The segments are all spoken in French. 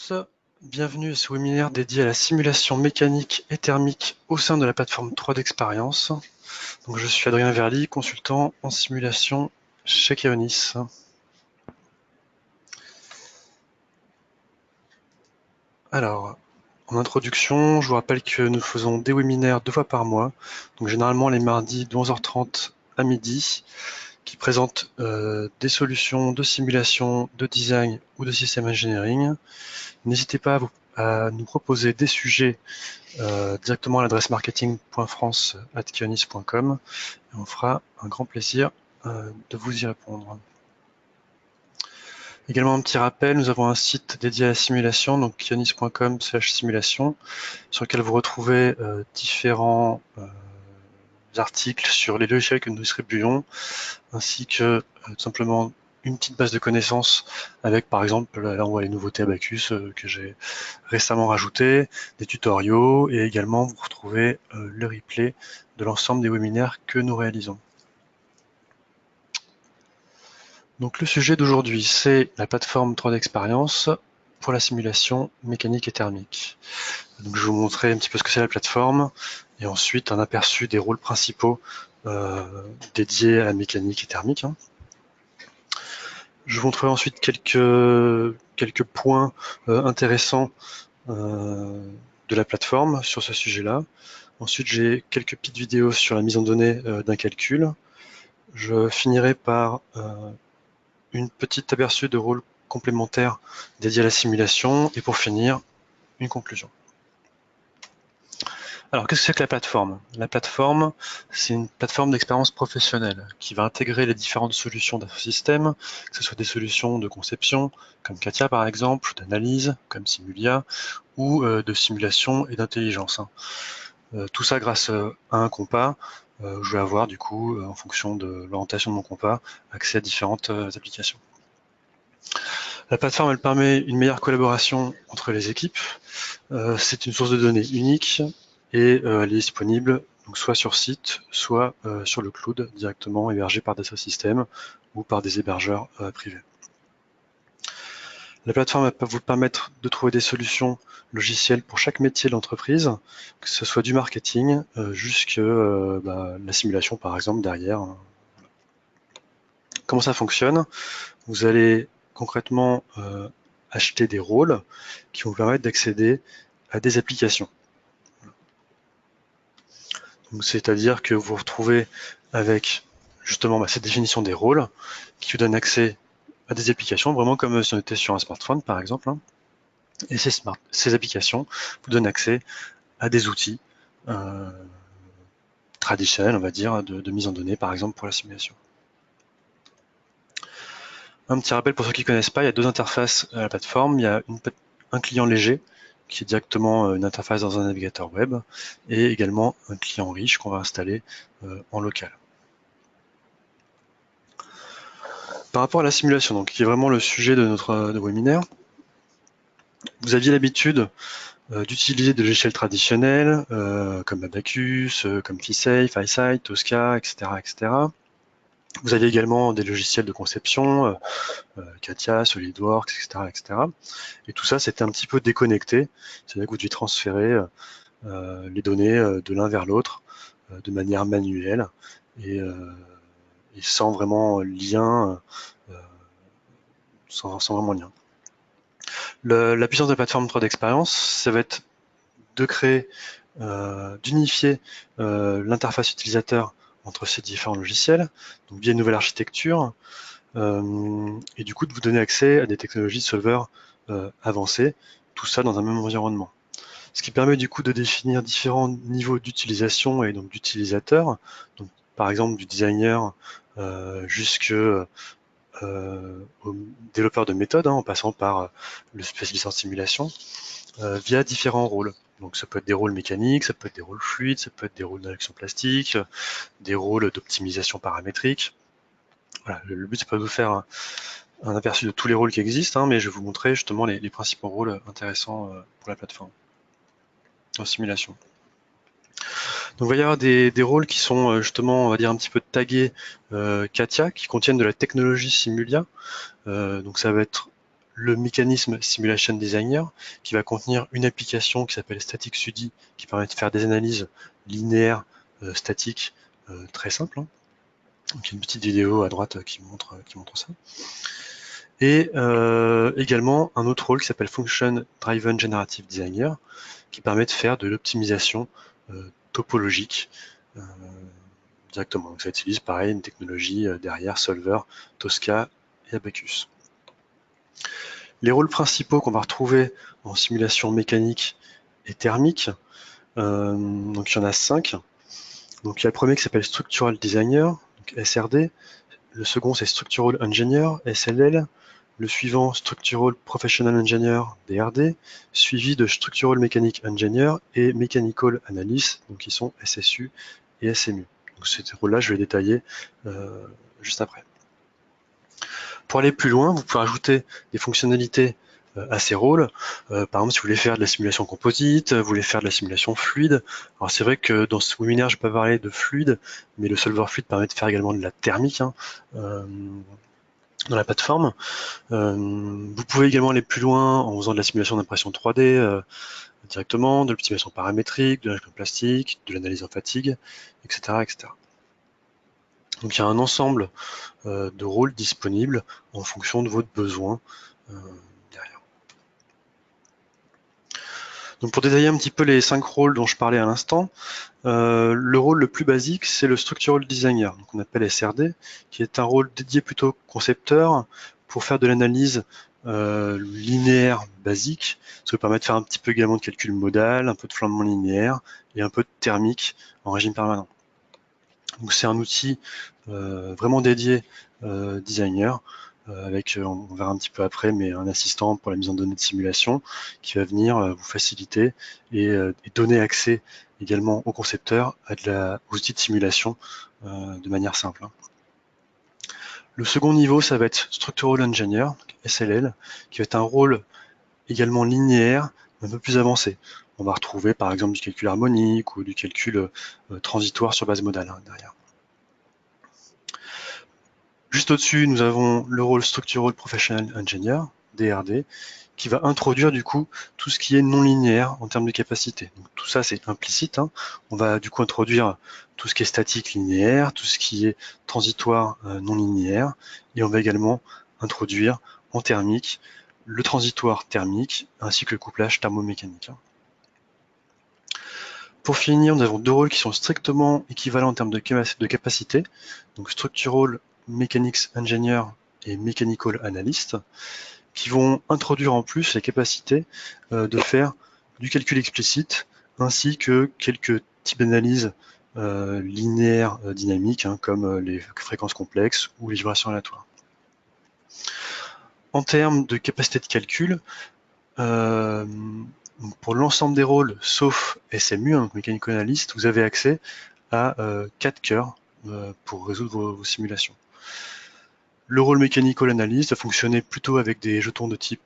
tous, bienvenue à ce webinaire dédié à la simulation mécanique et thermique au sein de la plateforme 3D-Expérience. Donc, je suis Adrien Verly, consultant en simulation chez Keonis. Alors, en introduction, je vous rappelle que nous faisons des webinaires 2 fois par mois, donc généralement les mardis de 11h30 à midi, qui présentent des solutions de simulation, de design ou de système engineering. N'hésitez pas à nous proposer des sujets directement à l'adresse marketing.france@keonis.com et on fera un grand plaisir de vous y répondre. Également un petit rappel, nous avons un site dédié à la simulation, donc keonis.com/simulation, sur lequel vous retrouvez différents articles sur les logiciels que nous distribuons, ainsi que tout simplement une petite base de connaissances avec, par exemple, là on voit les nouveautés Abacus que j'ai récemment rajouté, des tutoriaux, et également vous retrouvez le replay de l'ensemble des webinaires que nous réalisons. Donc le sujet d'aujourd'hui, c'est la plateforme 3D Expérience pour la simulation mécanique et thermique. Donc je vais vous montrer un petit peu ce que c'est la plateforme, et ensuite un aperçu des rôles principaux dédiés à la mécanique et thermique. Je vous montrerai ensuite quelques points intéressants de la plateforme sur ce sujet-là. Ensuite, j'ai quelques petites vidéos sur la mise en données d'un calcul. Je finirai par une petite aperçu de rôle complémentaire dédié à la simulation, et pour finir, une conclusion. Alors, qu'est-ce que c'est que la plateforme? La plateforme, c'est une plateforme d'expérience professionnelle qui va intégrer les différentes solutions d'un système, que ce soit des solutions de conception, comme CATIA par exemple, d'analyse, comme Simulia, ou de simulation et d'intelligence. Tout ça grâce à un compas. Je vais avoir du coup, en fonction de l'orientation de mon compas, accès à différentes applications. La plateforme, elle permet une meilleure collaboration entre les équipes. C'est une source de données unique et elle est disponible donc soit sur site, soit sur le cloud, directement hébergé par Data System ou par des hébergeurs privés. La plateforme va vous permettre de trouver des solutions logicielles pour chaque métier de l'entreprise, que ce soit du marketing jusqu'à la simulation par exemple derrière. Comment ça fonctionne? Vous allez concrètement acheter des rôles qui vont vous permettre d'accéder à des applications. C'est-à-dire que vous vous retrouvez avec justement cette définition des rôles qui vous donne accès à des applications, vraiment comme si on était sur un smartphone par exemple. Et ces applications vous donnent accès à des outils traditionnels, on va dire, de mise en données, par exemple pour la simulation. Un petit rappel pour ceux qui ne connaissent pas, il y a deux interfaces à la plateforme. Il y a un client léger, qui est directement une interface dans un navigateur web, et également un client riche qu'on va installer en local. Par rapport à la simulation, donc, qui est vraiment le sujet de notre webinaire, vous aviez l'habitude d'utiliser des logiciels traditionnels comme Abacus, comme FeeSafe, iSight, Tosca, etc., etc. Vous aviez également des logiciels de conception, CATIA, SolidWorks, etc., etc. Et tout ça, c'était un petit peu déconnecté. C'est-à-dire que vous deviez transférer les données de l'un vers l'autre de manière manuelle et sans vraiment lien, sans vraiment lien. La puissance de la plateforme 3D Expérience, ça va être de créer, d'unifier l'interface utilisateur entre ces différents logiciels, donc via une nouvelle architecture, et du coup de vous donner accès à des technologies solver avancées, tout ça dans un même environnement. Ce qui permet du coup de définir différents niveaux d'utilisation et donc d'utilisateurs, donc par exemple du designer jusqu'au développeur de méthode, en passant par le spécialiste en simulation, via différents rôles. Donc ça peut être des rôles mécaniques, ça peut être des rôles fluides, ça peut être des rôles d'injection plastique, des rôles d'optimisation paramétrique. Voilà, le but c'est pas de vous faire un aperçu de tous les rôles qui existent, mais je vais vous montrer justement les principaux rôles intéressants pour la plateforme en simulation. Donc il va y avoir des rôles qui sont justement, on va dire, un petit peu tagués CATIA, qui contiennent de la technologie Simulia. Donc ça va être le mécanisme Simulation Designer, qui va contenir une application qui s'appelle Static SUDI, qui permet de faire des analyses linéaires, statiques, très simples, hein. Donc, il y a une petite vidéo à droite qui montre ça. Et également un autre rôle qui s'appelle Function Driven Generative Designer, qui permet de faire de l'optimisation topologique directement. Donc ça utilise pareil une technologie derrière Solver, Tosca et Abaqus. Les rôles principaux qu'on va retrouver en simulation mécanique et thermique, donc il y en a 5. Donc il y a le premier qui s'appelle Structural Designer, donc SRD. Le second c'est Structural Engineer, SLL. Le suivant, Structural Professional Engineer, DRD, suivi de Structural Mechanic Engineer et Mechanical Analyst, donc qui sont SSU et SMU. Donc ces rôles-là, je vais détailler juste après. Pour aller plus loin, vous pouvez ajouter des fonctionnalités à ces rôles. Par exemple, si vous voulez faire de la simulation composite, vous voulez faire de la simulation fluide. Alors c'est vrai que dans ce webinaire, je ne vais pas parler de fluide, mais le solver fluide permet de faire également de la thermique, hein, dans la plateforme. Vous pouvez également aller plus loin en faisant de la simulation d'impression 3D directement, de l'optimisation paramétrique, de l'ingénierie plastique, de l'analyse en fatigue, etc., etc. Donc il y a un ensemble de rôles disponibles en fonction de votre besoin derrière. Donc pour détailler un petit peu les 5 rôles dont je parlais à l'instant, le rôle le plus basique, c'est le Structural Designer, qu'on appelle SRD, qui est un rôle dédié plutôt concepteur pour faire de l'analyse linéaire basique. Ça vous permet de faire un petit peu également de calcul modal, un peu de flambement linéaire et un peu de thermique en régime permanent. Donc c'est un outil vraiment dédié designer, avec, on verra un petit peu après, mais un assistant pour la mise en données de simulation qui va venir vous faciliter et donner accès également aux concepteurs aux outils de simulation de manière simple, hein. Le second niveau, ça va être Structural Engineer, SLL, qui va être un rôle également linéaire, un peu plus avancé. On va retrouver par exemple du calcul harmonique ou du calcul transitoire sur base modale, hein, derrière. Juste au-dessus, nous avons le rôle Structural Professional Engineer, DRD, qui va introduire du coup tout ce qui est non linéaire en termes de capacité. Donc, tout ça c'est implicite, hein. On va du coup introduire tout ce qui est statique linéaire, tout ce qui est transitoire non linéaire, et on va également introduire en thermique le transitoire thermique ainsi que le couplage thermomécanique. Pour finir, nous avons 2 rôles qui sont strictement équivalents en termes de capacité, donc Structural Mechanics Engineer et Mechanical Analyst, qui vont introduire en plus la capacité de faire du calcul explicite, ainsi que quelques types d'analyses linéaires dynamiques, hein, comme les fréquences complexes ou les vibrations aléatoires. En termes de capacité de calcul, pour l'ensemble des rôles, sauf SMU, hein, Mechanical Analyst, vous avez accès à 4 cœurs pour résoudre vos simulations. Le rôle Mechanical Analyst va fonctionner plutôt avec des jetons de type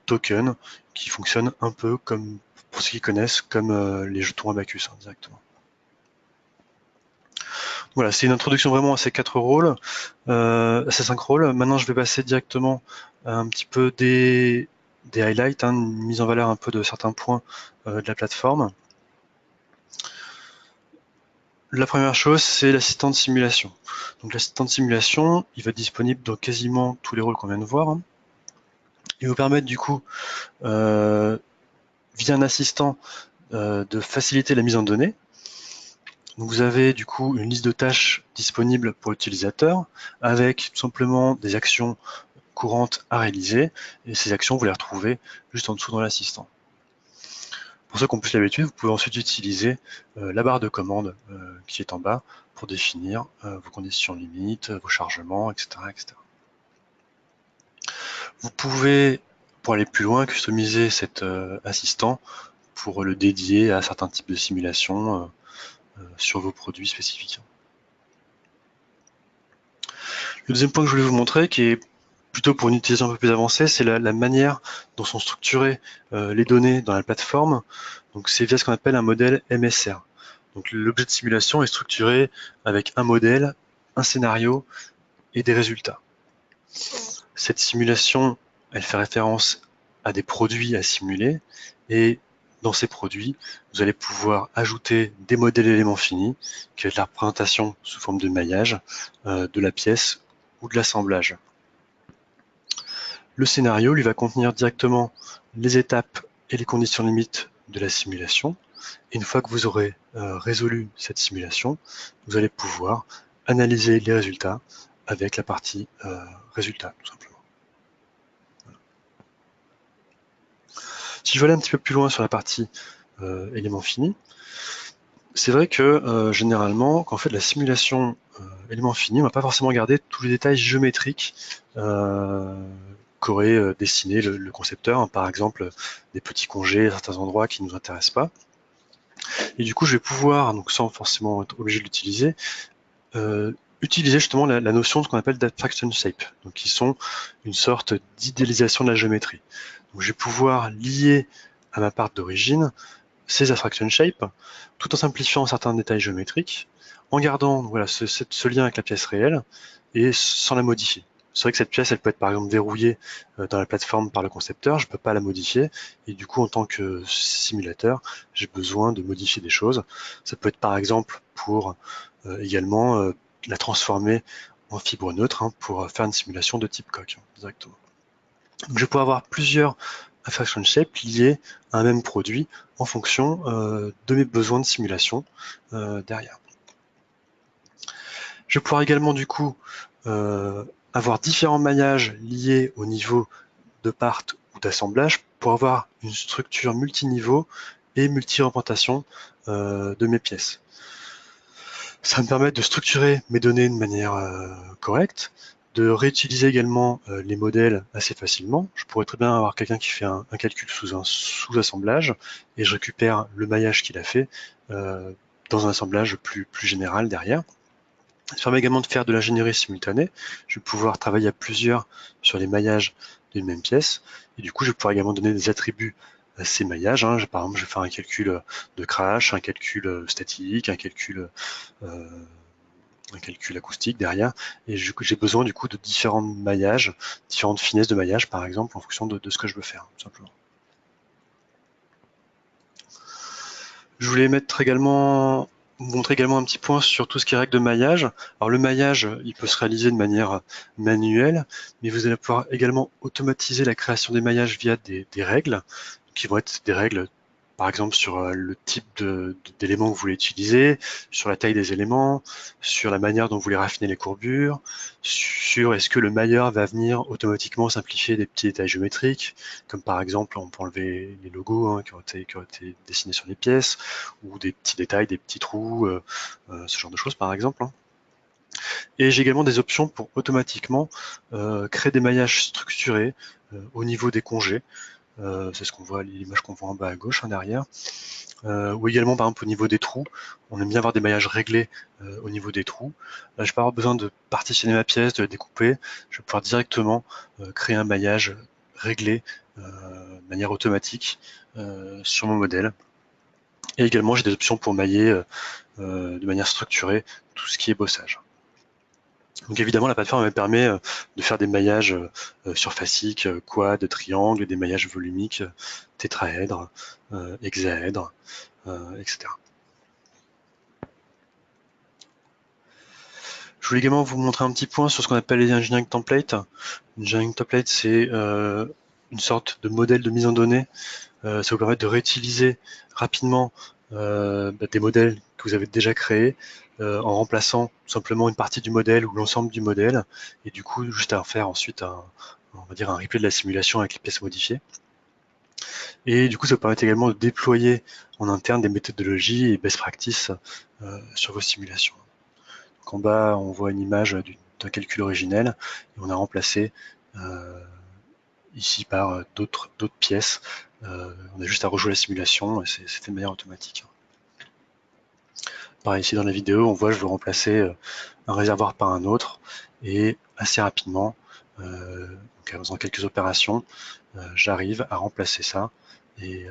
token, qui fonctionnent un peu comme, pour ceux qui connaissent, comme les jetons Abaqus, hein, directement. Voilà, c'est une introduction vraiment à ces 4 rôles, à ces 5 rôles. Maintenant, je vais passer directement à un petit peu des highlights, hein, une mise en valeur un peu de certains points de la plateforme. La première chose, c'est l'assistant de simulation. Donc l'assistant de simulation, il va être disponible dans quasiment tous les rôles qu'on vient de voir, hein. Il va vous permettre du coup, via un assistant, de faciliter la mise en données. Donc vous avez du coup une liste de tâches disponible pour l'utilisateur, avec tout simplement des actions courantes à réaliser, et ces actions, vous les retrouvez juste en dessous dans l'assistant. Pour ceux qui ont plus l'habitude, vous pouvez ensuite utiliser la barre de commande qui est en bas pour définir vos conditions limites, vos chargements, etc., etc. Vous pouvez, pour aller plus loin, customiser cet assistant pour le dédier à certains types de simulations sur vos produits spécifiques. Le deuxième point que je voulais vous montrer, qui est plutôt pour une utilisation un peu plus avancée, c'est la manière dont sont structurées les données dans la plateforme. Donc c'est via ce qu'on appelle un modèle MSR. Donc l'objet de simulation est structuré avec un modèle, un scénario et des résultats. Cette simulation elle fait référence à des produits à simuler, et dans ces produits, vous allez pouvoir ajouter des modèles éléments finis, qui va être la représentation sous forme de maillage de la pièce ou de l'assemblage. Le scénario, lui, va contenir directement les étapes et les conditions limites de la simulation. Et une fois que vous aurez résolu cette simulation, vous allez pouvoir analyser les résultats avec la partie résultats, tout simplement. Si je veux aller un petit peu plus loin sur la partie éléments finis, c'est vrai que généralement, quand on fait de la simulation éléments finis, on ne va pas forcément garder tous les détails géométriques qu'aurait dessiné le concepteur, hein, par exemple des petits congés à certains endroits qui ne nous intéressent pas. Et du coup, je vais pouvoir, donc sans forcément être obligé de l'utiliser, utiliser justement la notion de ce qu'on appelle d'abstraction shape, donc qui sont une sorte d'idéalisation de la géométrie. Donc je vais pouvoir lier à ma part d'origine ces abstraction shapes, tout en simplifiant certains détails géométriques, en gardant voilà, ce lien avec la pièce réelle et sans la modifier. C'est vrai que cette pièce, elle peut être par exemple verrouillée dans la plateforme par le concepteur, je ne peux pas la modifier, et du coup en tant que simulateur, j'ai besoin de modifier des choses. Ça peut être par exemple pour également la transformer en fibre neutre hein, pour faire une simulation de type coq directement. Donc, je vais pouvoir avoir plusieurs abstraction shapes liées à un même produit en fonction de mes besoins de simulation derrière. Je vais pouvoir également du coup avoir différents maillages liés au niveau de part ou d'assemblage pour avoir une structure multiniveau et multi-représentation de mes pièces. Ça va me permettre de structurer mes données de manière correcte, de réutiliser également les modèles assez facilement. Je pourrais très bien avoir quelqu'un qui fait un calcul sous un sous-assemblage et je récupère le maillage qu'il a fait dans un assemblage plus général derrière. Ça permet également de faire de l'ingénierie simultanée. Je vais pouvoir travailler à plusieurs sur les maillages d'une même pièce. Et du coup, je vais pouvoir également donner des attributs à ces maillages. Hein. Par exemple, je vais faire un calcul de crash, un calcul statique, un calcul acoustique derrière. Et j'ai besoin du coup de différents maillages, différentes finesses de maillage, par exemple, en fonction de ce que je veux faire, tout simplement. Je voulais vous montrer également un petit point sur tout ce qui est règles de maillage. Alors le maillage, il peut se réaliser de manière manuelle, mais vous allez pouvoir également automatiser la création des maillages via des règles, qui vont être des règles, par exemple, sur le type d'éléments que vous voulez utiliser, sur la taille des éléments, sur la manière dont vous voulez raffiner les courbures, sur est-ce que le mailleur va venir automatiquement simplifier des petits détails géométriques, comme par exemple, on peut enlever les logos hein, qui ont été dessinés sur les pièces, ou des petits détails, des petits trous, ce genre de choses par exemple. Hein. Et j'ai également des options pour automatiquement créer des maillages structurés au niveau des congés. C'est ce qu'on voit, l'image qu'on voit en bas à gauche, en arrière. Ou également, par exemple, au niveau des trous, on aime bien avoir des maillages réglés au niveau des trous. Là, je vais pas avoir besoin de partitionner ma pièce, de la découper. Je vais pouvoir directement créer un maillage réglé de manière automatique sur mon modèle. Et également, j'ai des options pour mailler de manière structurée tout ce qui est bossage. Donc évidemment, la plateforme elle permet de faire des maillages surfaciques, quad, triangles, des maillages volumiques, tétraèdres, hexaèdres, etc. Je voulais également vous montrer un petit point sur ce qu'on appelle les engineering templates. Engineering template, c'est une sorte de modèle de mise en données. Ça vous permet de réutiliser rapidement des modèles que vous avez déjà créés en remplaçant tout simplement une partie du modèle ou l'ensemble du modèle, et du coup juste à faire ensuite on va dire un replay de la simulation avec les pièces modifiées. Et du coup ça vous permet également de déployer en interne des méthodologies et best practices sur vos simulations. Donc en bas on voit une image d'un calcul originel et on a remplacé ici par d'autres pièces. On a juste à rejouer la simulation et c'est fait de manière automatique. Pareil, ici dans la vidéo, on voit je veux remplacer un réservoir par un autre et assez rapidement, donc en faisant quelques opérations, j'arrive à remplacer ça et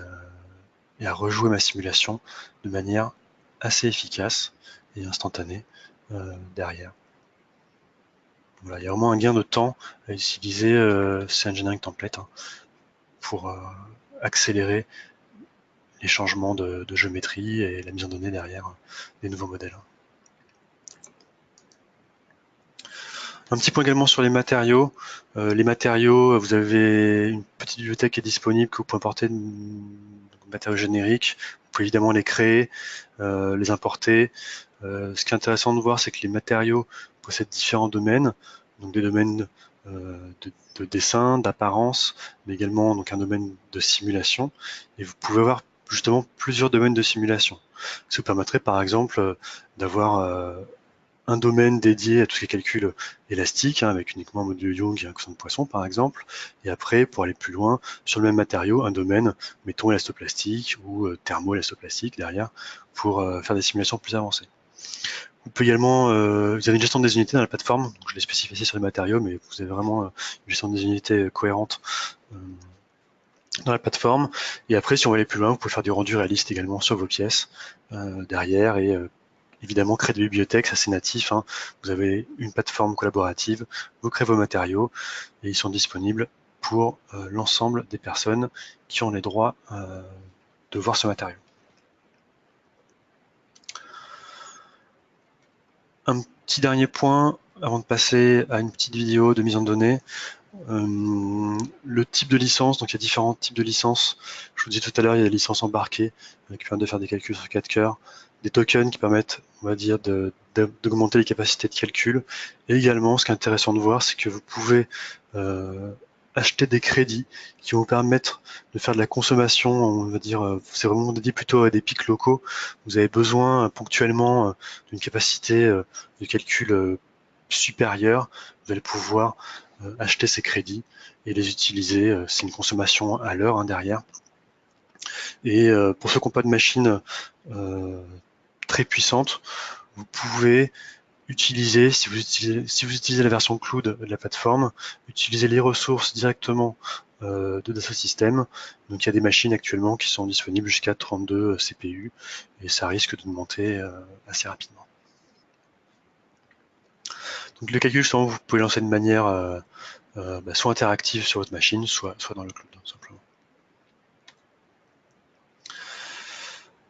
à rejouer ma simulation de manière assez efficace et instantanée derrière. Voilà, il y a vraiment un gain de temps à utiliser CEngineering Template pour accélérer les changements de géométrie et la mise en données derrière des nouveaux modèles. Un petit point également sur les matériaux. Les matériaux, vous avez une petite bibliothèque qui est disponible que vous pouvez importer de matériaux génériques. Vous pouvez évidemment les créer, les importer. Ce qui est intéressant de voir, c'est que les matériaux possèdent différents domaines, donc des domaines de dessin, d'apparence, mais également donc un domaine de simulation. Et vous pouvez avoir justement plusieurs domaines de simulation. Ça vous permettrait par exemple d'avoir un domaine dédié à tout ce qui est calcul élastique, avec uniquement un module Young et un quotient de Poisson par exemple, et après, pour aller plus loin, sur le même matériau, un domaine, mettons élastoplastique ou thermo-élastoplastique derrière, pour faire des simulations plus avancées. Vous pouvez également, vous avez une gestion des unités dans la plateforme, donc je l'ai spécifié sur les matériaux, mais vous avez vraiment une gestion des unités cohérente dans la plateforme. Et après, si on va aller plus loin, vous pouvez faire du rendu réaliste également sur vos pièces derrière et évidemment créer des bibliothèques, ça c'est natif. Vous avez une plateforme collaborative, vous créez vos matériaux et ils sont disponibles pour l'ensemble des personnes qui ont les droits de voir ce matériau. Un petit dernier point avant de passer à une petite vidéo de mise en données. Le type de licence, donc il y a différents types de licences. Je vous disais tout à l'heure, il y a des licences embarquées qui permettent de faire des calculs sur 4 cœurs, des tokens qui permettent, on va dire, d'augmenter les capacités de calcul. Et également, ce qui est intéressant de voir, c'est que vous pouvez acheter des crédits qui vont vous permettre de faire de la consommation, on va dire, c'est vraiment dédié plutôt à des pics locaux. Vous avez besoin ponctuellement d'une capacité de calcul supérieure. Vous allez pouvoir acheter ces crédits et les utiliser. C'est une consommation à l'heure derrière. Et pour ceux qui n'ont pas de machine très puissante, vous pouvez utiliser, si vous utilisez la version cloud de la plateforme, utiliser les ressources directement de Dassault Systèmes. Donc il y a des machines actuellement qui sont disponibles jusqu'à 32 CPU et ça risque de monter assez rapidement. Donc le calcul, justement, vous pouvez lancer de manière soit interactive sur votre machine, soit dans le cloud, simplement.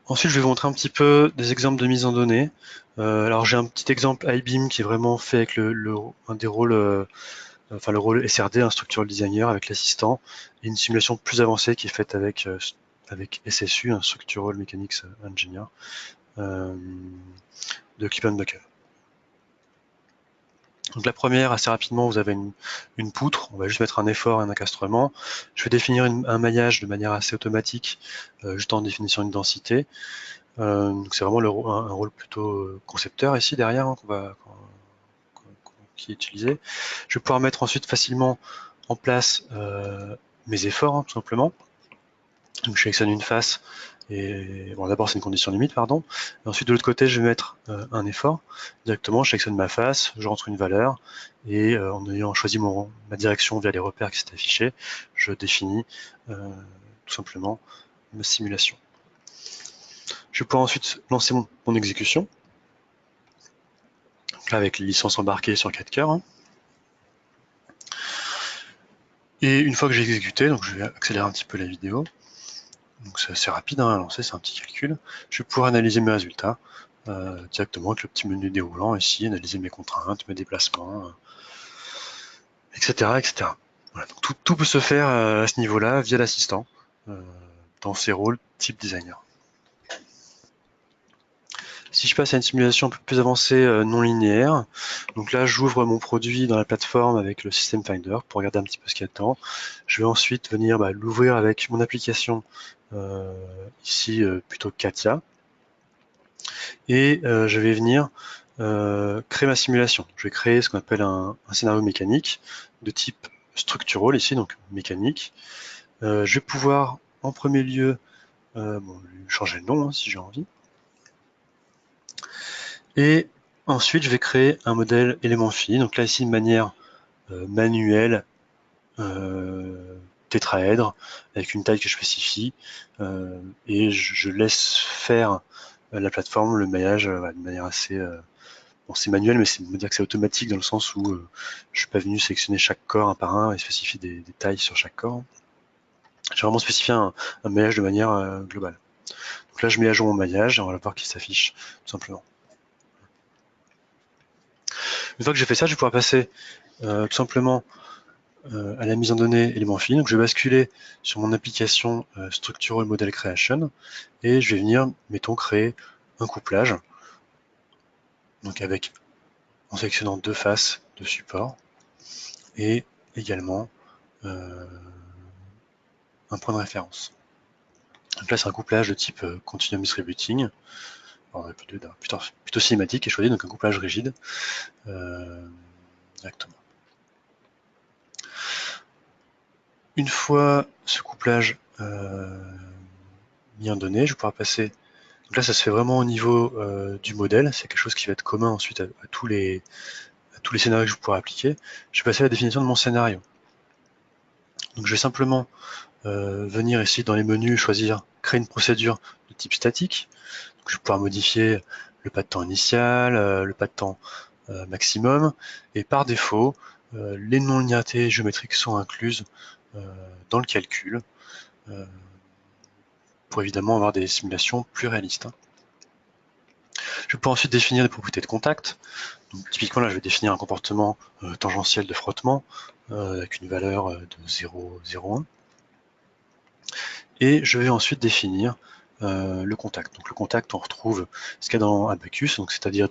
Ensuite, je vais vous montrer un petit peu des exemples de mise en données. Alors j'ai un petit exemple iBeam qui est vraiment fait avec un des rôles, le rôle SRD, un Structural Designer avec l'assistant, et une simulation plus avancée qui est faite avec SSU, un Structural Mechanics Engineer, de Clip & Buckle. Donc la première, assez rapidement, vous avez une poutre, on va juste mettre un effort et un encastrement. Je vais définir un maillage de manière assez automatique, juste en définissant une densité. Donc c'est vraiment un rôle plutôt concepteur ici derrière qui est utilisé. Je vais pouvoir mettre ensuite facilement en place mes efforts, tout simplement. Donc je sélectionne une face, et bon, d'abord c'est une condition limite, pardon. Et ensuite de l'autre côté, je vais mettre un effort. Directement, je sélectionne ma face, je rentre une valeur, et en ayant choisi ma direction via les repères qui s'est affichés, je définis tout simplement ma simulation. Je vais pouvoir ensuite lancer mon exécution. Donc là, avec les licences embarquées sur 4 cœurs. Et une fois que j'ai exécuté, donc je vais accélérer un petit peu la vidéo. Donc c'est assez rapide à lancer, c'est un petit calcul. Je vais pouvoir analyser mes résultats directement avec le petit menu déroulant ici, analyser mes contraintes, mes déplacements, etc. etc. Voilà, donc tout peut se faire à ce niveau-là via l'assistant dans ses rôles type designer. Si je passe à une simulation un peu plus avancée non linéaire, donc là j'ouvre mon produit dans la plateforme avec le System Finder pour regarder un petit peu ce qu'il y a dedans. Je vais ensuite venir l'ouvrir avec mon application ici plutôt Katia, et je vais venir créer ma simulation. Je vais créer ce qu'on appelle un scénario mécanique de type structural ici, donc mécanique. Je vais pouvoir en premier lieu changer le nom si j'ai envie. Et ensuite, je vais créer un modèle élément fini. Donc là, ici, de manière manuelle, tétraèdre, avec une taille que je spécifie. Et je laisse faire la plateforme, le maillage, de manière assez Bon, c'est manuel, mais c'est me dire que c'est automatique dans le sens où je suis pas venu sélectionner chaque corps un par un et spécifier des tailles sur chaque corps. J'ai vraiment spécifié un maillage de manière globale. Donc là, je mets à jour mon maillage et on va voir qu'il s'affiche tout simplement. Une fois que j'ai fait ça, je vais pouvoir passer tout simplement à la mise en données éléments finis. Donc je vais basculer sur mon application Structural Model Creation et je vais venir, mettons, créer un couplage. Donc en sélectionnant deux faces de support et également un point de référence. Donc là, c'est un couplage de type Continuum Distributing, plutôt cinématique et choisi, donc un couplage rigide directement. Une fois ce couplage mis en données, je vais pouvoir passer. Donc là, ça se fait vraiment au niveau du modèle. C'est quelque chose qui va être commun ensuite à tous les scénarios que je pourrais appliquer. Je vais passer à la définition de mon scénario. Donc je vais simplement venir ici dans les menus, choisir créer une procédure de type statique. Donc, je vais pouvoir modifier le pas de temps initial, le pas de temps maximum, et par défaut, les non-linéarités géométriques sont incluses dans le calcul pour évidemment avoir des simulations plus réalistes. Je peux ensuite définir des propriétés de contact. Donc, typiquement, là, je vais définir un comportement tangentiel de frottement avec une valeur de 0,01. Et je vais ensuite définir le contact. Donc le contact, on retrouve ce qu'il y a dans Abaqus, donc c'est-à-dire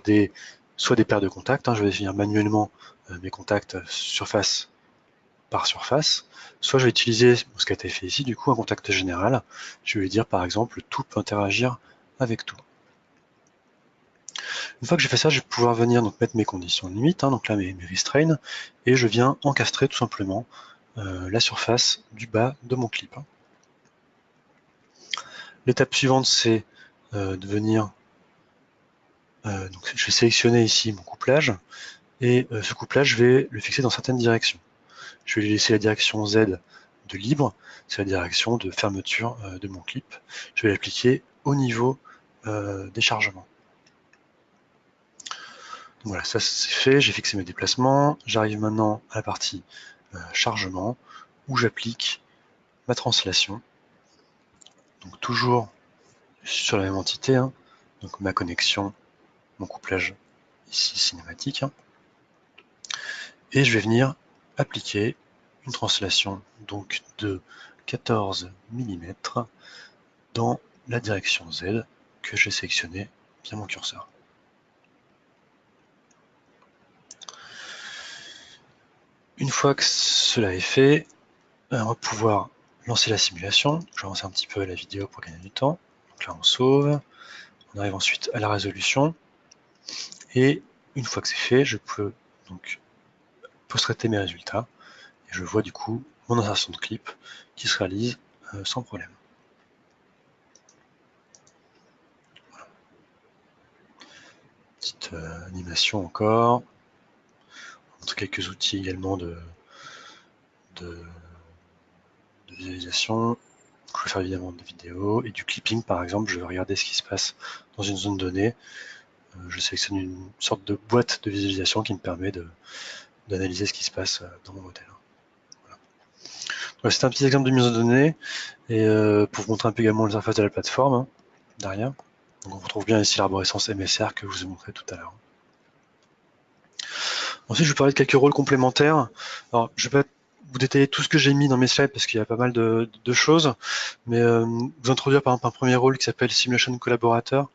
soit des paires de contacts, je vais définir manuellement mes contacts surface par surface, soit je vais utiliser ce qui a été fait ici, du coup un contact général. Je vais dire par exemple tout peut interagir avec tout. Une fois que j'ai fait ça, je vais pouvoir venir donc mettre mes conditions de limite, donc là mes restraints, et je viens encastrer tout simplement la surface du bas de mon clip. L'étape suivante, c'est de venir, donc je vais sélectionner ici mon couplage, et ce couplage, je vais le fixer dans certaines directions. Je vais lui laisser la direction Z de libre, c'est la direction de fermeture de mon clip. Je vais l'appliquer au niveau des chargements. Voilà, ça c'est fait, j'ai fixé mes déplacements. J'arrive maintenant à la partie chargement, où j'applique ma translation. Donc toujours sur la même entité, donc ma connexion, mon couplage ici cinématique. Et je vais venir appliquer une translation donc de 14 mm dans la direction Z que j'ai sélectionnée via mon curseur. Une fois que cela est fait, on va pouvoir lancer la simulation. Je vais avancer un petit peu la vidéo pour gagner du temps. Donc là on sauve, on arrive ensuite à la résolution, et une fois que c'est fait, je peux donc post-traiter mes résultats, et je vois du coup mon insertion de clip qui se réalise sans problème. Petite animation encore. On montre quelques outils également de visualisation. Je vais faire évidemment des vidéos et du clipping par exemple. Je vais regarder ce qui se passe dans une zone donnée. Je sélectionne une sorte de boîte de visualisation qui me permet d'analyser ce qui se passe dans mon modèle. Voilà. C'est un petit exemple de mise en données et pour vous montrer un peu également l'interface de la plateforme derrière. Donc on retrouve bien ici l'arborescence MSR que je vous ai montré tout à l'heure. Ensuite, je vais parler de quelques rôles complémentaires. Alors, je vais pas vous détailler tout ce que j'ai mis dans mes slides parce qu'il y a pas mal de choses, mais vous introduire par exemple un premier rôle qui s'appelle Simulation Collaborateur,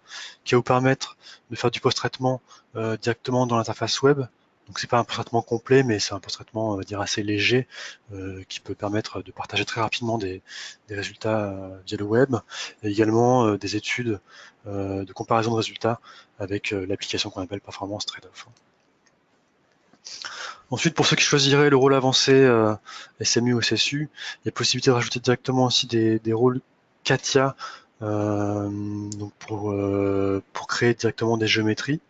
qui va vous permettre de faire du post-traitement directement dans l'interface web. Donc c'est pas un post-traitement complet, mais c'est un post-traitement, on va dire, assez léger, qui peut permettre de partager très rapidement des résultats via le web, et également des études de comparaison de résultats avec l'application qu'on appelle Performance Trade-off. Ensuite, pour ceux qui choisiraient le rôle avancé SMU ou SSU, il y a possibilité de rajouter directement aussi des rôles CATIA donc pour créer directement des géométries.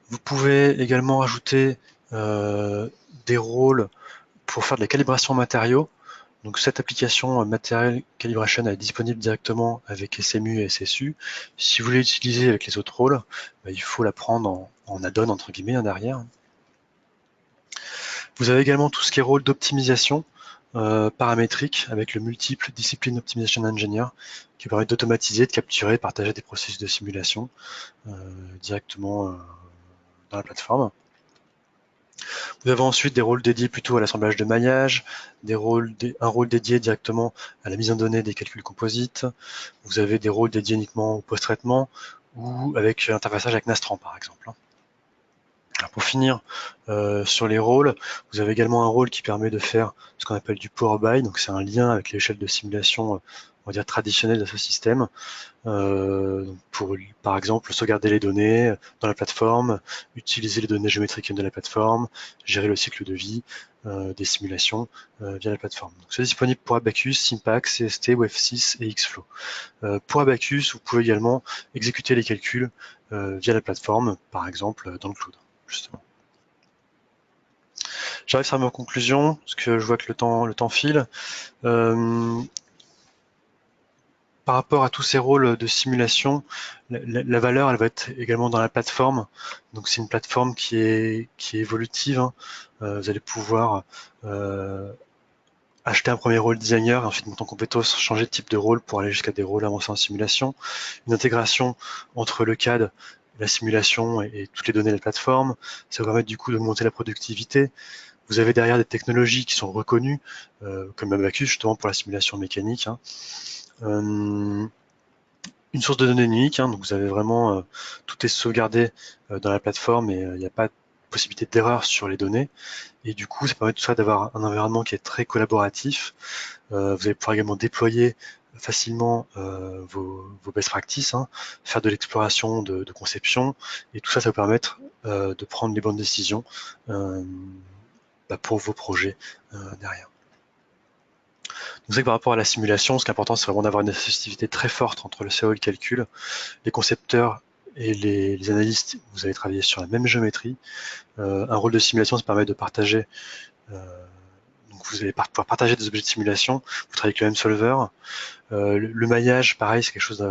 Vous pouvez également rajouter des rôles pour faire de la calibration matériaux. Donc cette application Material Calibration est disponible directement avec SMU et SSU. Si vous voulez l'utiliser avec les autres rôles, il faut la prendre en add-on entre guillemets derrière. Vous avez également tout ce qui est rôle d'optimisation paramétrique avec le multiple Discipline Optimization Engineer qui permet d'automatiser, de capturer, partager des processus de simulation directement dans la plateforme. Vous avez ensuite des rôles dédiés plutôt à l'assemblage de maillage, un rôle dédié directement à la mise en données des calculs composites. Vous avez des rôles dédiés uniquement au post-traitement ou avec interfaçage avec Nastran par exemple. Alors pour finir sur les rôles, vous avez également un rôle qui permet de faire ce qu'on appelle du Power BI, donc c'est un lien avec l'échelle de simulation on va dire traditionnelle de ce système, pour par exemple sauvegarder les données dans la plateforme, utiliser les données géométriques de la plateforme, gérer le cycle de vie des simulations via la plateforme. C'est disponible pour Abaqus, Simpax, CST, WEF6 et Xflow. Pour Abaqus, vous pouvez également exécuter les calculs via la plateforme, par exemple dans le cloud, justement. J'arrive à ma conclusion, parce que je vois que le temps file. Par rapport à tous ces rôles de simulation, la valeur, elle va être également dans la plateforme. Donc c'est une plateforme qui est évolutive. Hein. Vous allez pouvoir acheter un premier rôle designer, et ensuite monter en compétence, changer de type de rôle pour aller jusqu'à des rôles avancés en simulation. Une intégration entre le CAD, la simulation et toutes les données de la plateforme. Ça va permettre du coup d'augmenter la productivité. Vous avez derrière des technologies qui sont reconnues, comme Abaqus justement pour la simulation mécanique. Hein. Une source de données unique, hein, donc vous avez vraiment tout est sauvegardé dans la plateforme et il n'y a pas de possibilité d'erreur sur les données. Et du coup, ça permet tout ça d'avoir un environnement qui est très collaboratif. Vous allez pouvoir également déployer facilement vos best practices, hein, faire de l'exploration de conception, et tout ça, ça va vous permettre de prendre les bonnes décisions pour vos projets derrière. Donc c'est que par rapport à la simulation, ce qui est important, c'est vraiment d'avoir une associativité très forte entre le CO et le calcul. Les concepteurs et les analystes, vous allez travailler sur la même géométrie. Un rôle de simulation, ça permet de partager. Donc vous allez pouvoir partager des objets de simulation. Vous travaillez avec le même solver. Le maillage, pareil, c'est quelque chose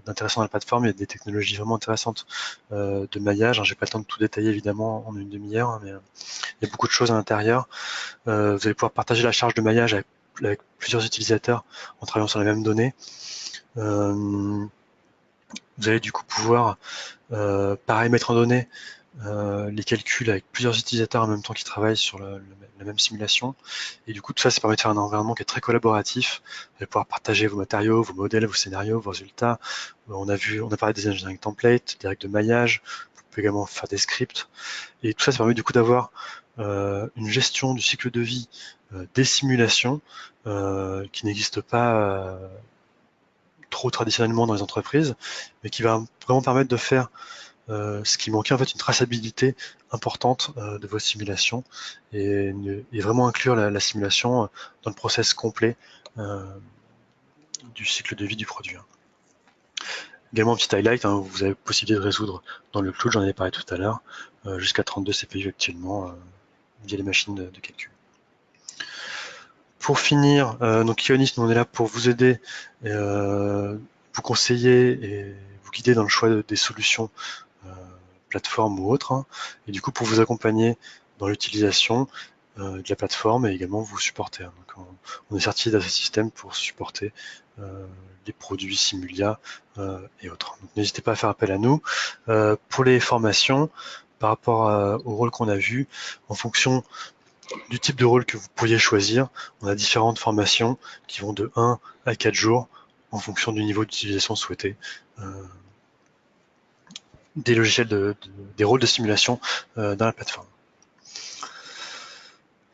d'intéressant dans la plateforme. Il y a des technologies vraiment intéressantes de maillage. J'ai pas le temps de tout détailler évidemment en une demi-heure, hein, mais il y a beaucoup de choses à l'intérieur. Vous allez pouvoir partager la charge de maillage avec plusieurs utilisateurs en travaillant sur les mêmes données. Vous allez du coup pouvoir, pareil, mettre en données les calculs avec plusieurs utilisateurs en même temps qui travaillent sur la même simulation. Et du coup, tout ça, ça permet de faire un environnement qui est très collaboratif. Vous allez pouvoir partager vos matériaux, vos modèles, vos scénarios, vos résultats. On a parlé des engineering templates, des règles de maillage. Vous pouvez également faire des scripts. Et tout ça, ça permet du coup d'avoir une gestion du cycle de vie des simulations qui n'existe pas trop traditionnellement dans les entreprises, mais qui va vraiment permettre de faire ce qui manquait en fait une traçabilité importante de vos simulations et vraiment inclure la simulation dans le process complet du cycle de vie du produit. Également un petit highlight, hein, vous avez possibilité de résoudre dans le cloud, j'en ai parlé tout à l'heure, jusqu'à 32 CPU actuellement via les machines de calcul. Pour finir, donc Ionis, nous on est là pour vous aider, vous conseiller et vous guider dans le choix des solutions plateforme ou autre, hein, et du coup pour vous accompagner dans l'utilisation de la plateforme et également vous supporter. Hein. Donc on est certifié dans ce système pour supporter les produits Simulia et autres. Donc n'hésitez pas à faire appel à nous. Pour les formations, par rapport au rôle qu'on a vu, en fonction du type de rôle que vous pourriez choisir, on a différentes formations qui vont de 1 à 4 jours en fonction du niveau d'utilisation souhaité des logiciels des rôles de simulation dans la plateforme.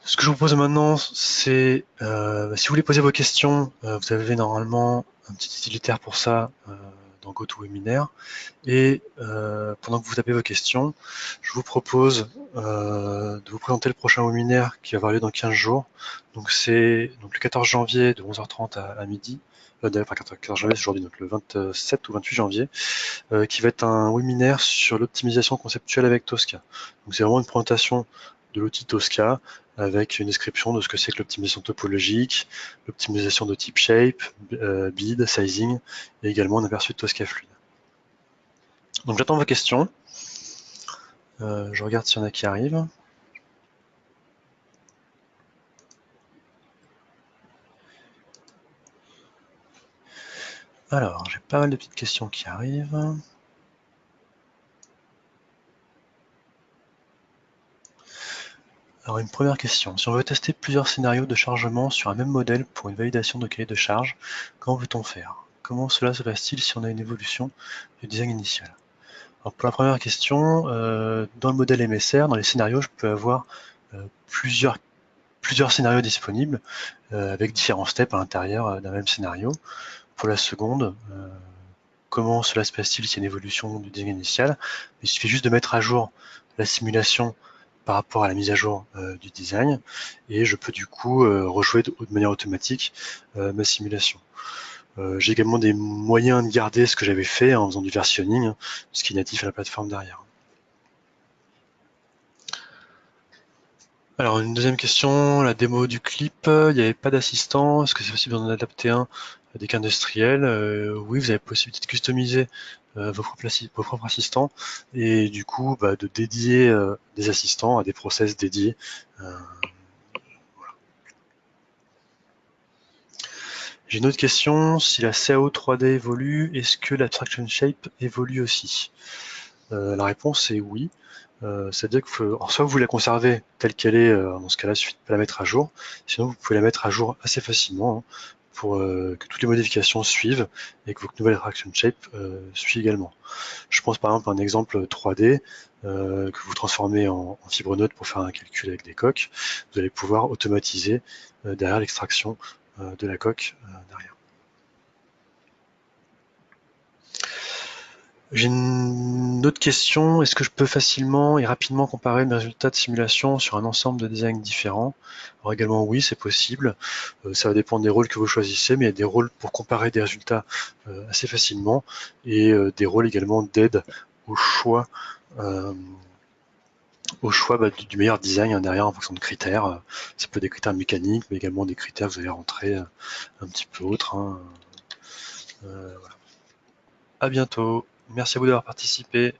Ce que je vous propose maintenant, c'est si vous voulez poser vos questions, vous avez normalement un petit utilitaire pour ça dans GoToWebinar. Et pendant que vous tapez vos questions, je vous propose de vous présenter le prochain webinaire qui va avoir lieu dans 15 jours. Donc c'est le 14 janvier de 11h30 à midi. Enfin 14 janvier, c'est aujourd'hui, donc le 27 ou 28 janvier, qui va être un webinaire sur l'optimisation conceptuelle avec Tosca. Donc c'est vraiment une présentation de l'outil Tosca avec une description de ce que c'est que l'optimisation topologique, l'optimisation de type shape, bid, sizing, et également un aperçu de Tosca fluide. Donc j'attends vos questions. Je regarde s'il y en a qui arrivent. Alors, j'ai pas mal de petites questions qui arrivent. Alors, une première question. Si on veut tester plusieurs scénarios de chargement sur un même modèle pour une validation de cahier de charge, comment peut-on faire? Comment cela se passe-t-il si on a une évolution du design initial? Alors, pour la première question, dans le modèle MSR, dans les scénarios, je peux avoir plusieurs scénarios disponibles avec différents steps à l'intérieur d'un même scénario. Pour la seconde, comment cela se passe-t-il s'il y a une évolution du design initial? Il suffit juste de mettre à jour la simulation par rapport à la mise à jour du design et je peux du coup rejouer de manière automatique ma simulation. J'ai également des moyens de garder ce que j'avais fait en faisant du versionning, ce qui est natif à la plateforme derrière. Alors une deuxième question, la démo du clip, il n'y avait pas d'assistant, est-ce que c'est possible d'en adapter un des cas industriels? Oui, vous avez la possibilité de customiser vos propres assistants et du coup de dédier des assistants à des process dédiés. Voilà. J'ai une autre question, si la CAO 3D évolue, est-ce que l'abstraction shape évolue aussi? La réponse est oui. C'est-à-dire que soit vous la conservez telle qu'elle est, dans ce cas-là, il suffit de pas la mettre à jour. Sinon, vous pouvez la mettre à jour assez facilement pour que toutes les modifications suivent et que votre nouvelle attraction shape suit également. Je pense par exemple à un exemple 3D que vous transformez en fibre neutre pour faire un calcul avec des coques. Vous allez pouvoir automatiser derrière l'extraction de la coque derrière. J'ai une autre question, est-ce que je peux facilement et rapidement comparer mes résultats de simulation sur un ensemble de designs différents? Alors également oui, c'est possible, ça va dépendre des rôles que vous choisissez, mais il y a des rôles pour comparer des résultats assez facilement et des rôles également d'aide au choix, du meilleur design derrière en fonction de critères. Ça peut être des critères mécaniques, mais également des critères que vous allez rentrer un petit peu autres. Voilà. À bientôt. Merci à vous d'avoir participé.